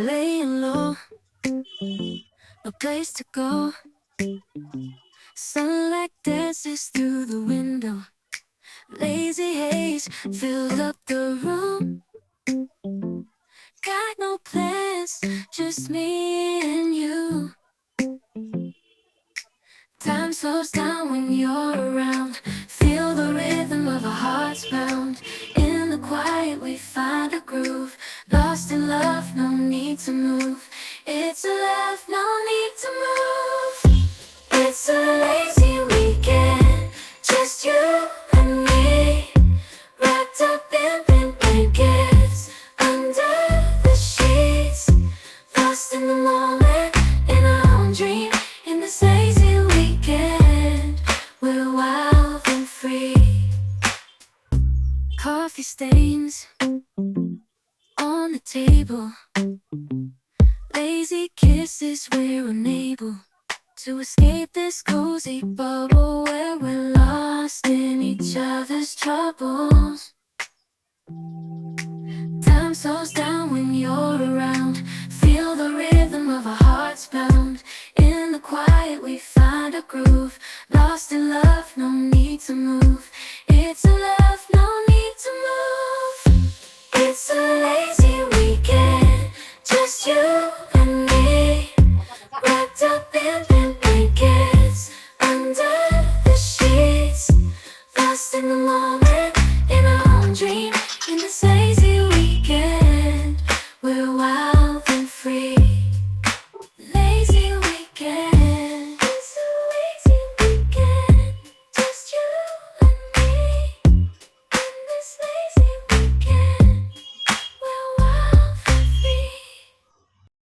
laying low, no place to go. Sunlight dances through the window. Lazy haze filled up the room. Got no plans, just me and you. Time slows down when you're around. Feel the rhythm of our hearts pound. In the quiet we find a groove. Lost in love, no need to move. It's a love, no need to move. It's a lazy weekend, just you and me. Wrapped up in pink blankets, under the sheets. Lost in the moment, in our own dream. In this lazy weekend, we're wild and free. Coffee stains on the table. Lazy kisses, we're unable to escape this cozy bubble where we're lost in each other's troubles. Time slows down when you're